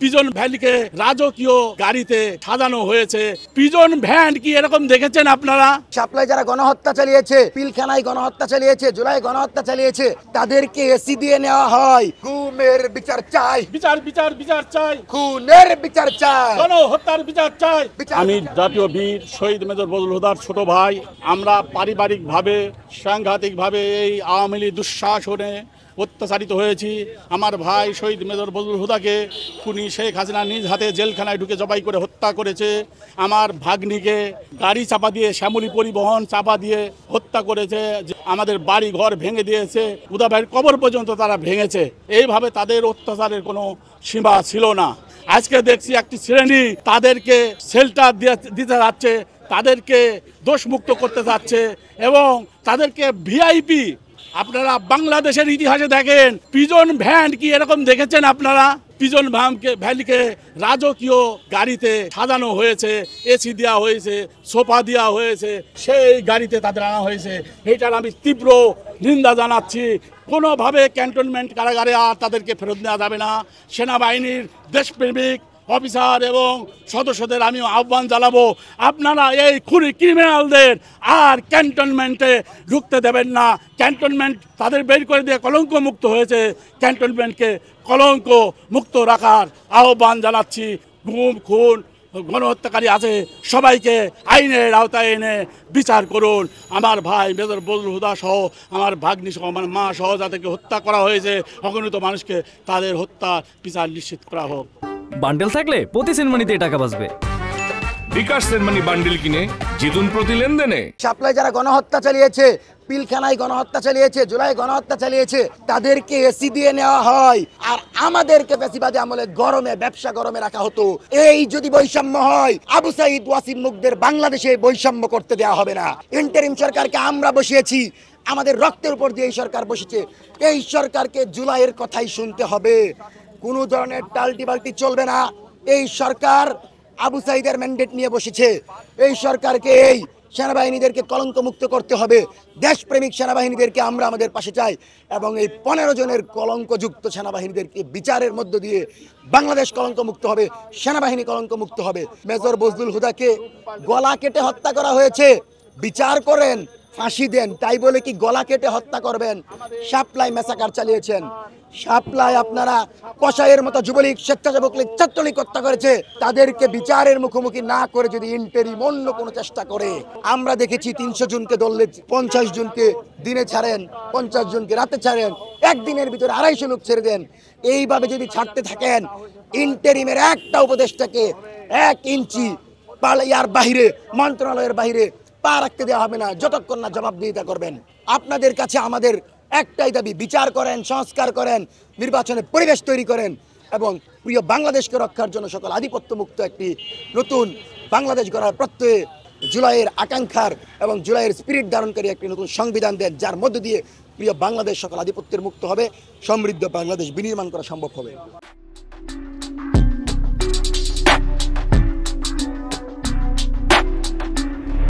Pigeon ভ্যানকে রাজকীয় গাড়িতে সাজানো হয়েছে। পিজন ভ্যান কি এরকম দেখেছেন আপনারা? শাপলায় যারা গণহত্যা চালিয়েছে, পিলখানায় গণহত্যা চালিয়েছে, জুলাই গণহত্যা চালিয়েছে, তাদেরকে এসি দিয়ে নেওয়া হয়। গুমের বিচার চাই, বিচার বিচার বিচার চাই, খুনের বিচার চাই, গণহত্যার বিচার চাই। আমি জাতীয় বীর শহীদ মেজর বজলুল হুদার ছোট ভাই। আমরা পারিবারিকভাবে সাংঘাতিকভাবে এই আওয়ামী লীগ দুঃশাসনে অত্যাচারিত হয়েছি। আমার ভাই শহীদ মেজর বজলুল হুদাকে খুনি শেখ হাসিনা নিজ হাতে জেলখানায় ঢুকে জবাই করে হত্যা করেছে। আমার ভাগ্নিকে গাড়ি চাপা দিয়ে শ্যামলী পরিবহন চাপা দিয়ে হত্যা করেছে। আমাদের বাড়ি ঘর ভেঙে দিয়েছে, হুদা ভাইয়ের কবর পর্যন্ত তারা ভেঙেছে। এইভাবে তাদের অত্যাচারের কোনো সীমা ছিল না। আজকে দেখছি একটি শ্রেণী তাদেরকে শেল্টার দিতে যাচ্ছে, তাদেরকে দোষমুক্ত করতে যাচ্ছে এবং তাদেরকে ভিআইপি। আপনারা বাংলাদেশের ইতিহাসে দেখেন পিজন ভ্যান কি এরকম দেখেছেন আপনারা? পিজন ভ্যানকে রাজকীয় গাড়িতে সাজানো হয়েছে, এসি দেওয়া হয়েছে, সোফা দেওয়া হয়েছে, সেই গাড়িতে তাদের আনা হয়েছে। এটার আমি তীব্র নিন্দা জানাচ্ছি। কোনোভাবে ক্যান্টনমেন্ট কারাগারে আর তাদেরকে ফেরত নেওয়া যাবে না। সেনাবাহিনীর দেশপ্রেমিক অফিসার এবং সদস্যদের আমি আহ্বান জানাবো, আপনারা এই খুনি ক্রিমিনালদের আর ক্যান্টনমেন্টে ঢুকতে দেবেন না। ক্যান্টনমেন্ট তাদের বের করে দিয়ে কলঙ্ক মুক্ত হয়েছে, ক্যান্টনমেন্টকে কলঙ্ক মুক্ত রাখার আহ্বান জানাচ্ছি। গুম খুন গণহত্যাকারী আছে, সবাইকে আইনের আওতায় এনে বিচার করুন। আমার ভাই মেজর বজলুল হুদা সহ আমার ভাগ্নি সহ আমার মা সহ যাদেরকে হত্যা করা হয়েছে, অগণিত মানুষকে তাদের হত্যার বিচার নিশ্চিত করা হোক। বান্ডেল থাকলে প্রতি সেনমানিতে টাকা বাঁচবে। বিকাশ সেনমানি বান্ডেল কিনে জিতুন প্রতি লেনদেনে। শাপলায় যারা গণহত্যা চালিয়েছে, পিলখানায় গণহত্যা চালিয়েছে, জুলাই গণহত্যা চালিয়েছে, তাদেরকে এসি দিয়ে নেওয়া হয়। আর আমাদেরকে ফ্যাসিবাদী আমলে গরমে ব্যবসা গরমে রাখা হতো। এই যদি বৈষম্য হয়, আবু সাইদ ওয়াসিম মুগদের বাংলাদেশে বৈষম্য করতে দেওয়া হবে না। ইন্টারিম সরকারকে আমরা বসিয়েছি, আমাদের রক্তের উপর দিয়ে এই সরকার বসেছে। এই সরকারকে জুলাইয়ের কথাই শুনতে হবে। কোনো ধরনের টাল্টি বাল্টি চলবে না। এই সরকার আবু সাইদের ম্যান্ডেট নিয়ে বসেছে। এই সরকারকে এই সেনাবাহিনীদেরকে কলঙ্কমুক্ত করতে হবে। দেশপ্রেমিক সেনাবাহিনীদেরকে আমরা আমাদের পাশে চাই এবং এই 15 জনের কলঙ্কযুক্ত সেনাবাহিনীদেরকে বিচারের মধ্য দিয়ে বাংলাদেশ কলঙ্কমুক্ত হবে, সেনাবাহিনী কলঙ্কমুক্ত হবে। মেজর বজলুল হুদাকে গলা কেটে হত্যা করা হয়েছে, বিচার করেন, ফাঁসি দেন। তাই বলে কি গলা কেটে হত্যা করবেন? শাপলায় মেসাকার চালিয়েছেন, শাপলায় আপনারা কসাইয়ের মতো যুবলীগ, স্বেচ্ছাসেবক লীগ, ছাত্রলীগ হত্যা করেছে। তাদেরকে বিচারের মুখোমুখি না করে যদি ইন্টারিম অন্য কোনো চেষ্টা করে, আমরা দেখেছি 300 জনকে ধরলে 50 জনকে দিনে ছাড়েন, 50 জনকে রাতে ছাড়েন, একদিনের ভিতরে 250 লোক ছেড়ে দেন। এইভাবে যদি ছাড়তে থাকেন, ইন্টারিমের একটা উপদেষ্টাকে 1 ইঞ্চি ইয়ার বাহিরে, মন্ত্রণালয়ের বাহিরে পা রাখতে দেওয়া হবে না যতক্ষণ না জবাবদিহিতা করবেন। আপনাদের কাছে আমাদের একটাই দাবি, বিচার করেন, সংস্কার করেন, নির্বাচনের পরিবেশ তৈরি করেন এবং প্রিয় বাংলাদেশকে রক্ষার জন্য সকল আধিপত্য মুক্ত একটি নতুন বাংলাদেশ গড়ার প্রত্যয়ে জুলাইয়ের আকাঙ্ক্ষার এবং জুলাইয়ের স্পিরিট ধারণকারী একটি নতুন সংবিধান দেন, যার মধ্য দিয়ে প্রিয় বাংলাদেশ সকল আধিপত্যের মুক্ত হবে, সমৃদ্ধ বাংলাদেশ বিনির্মাণ করা সম্ভব হবে।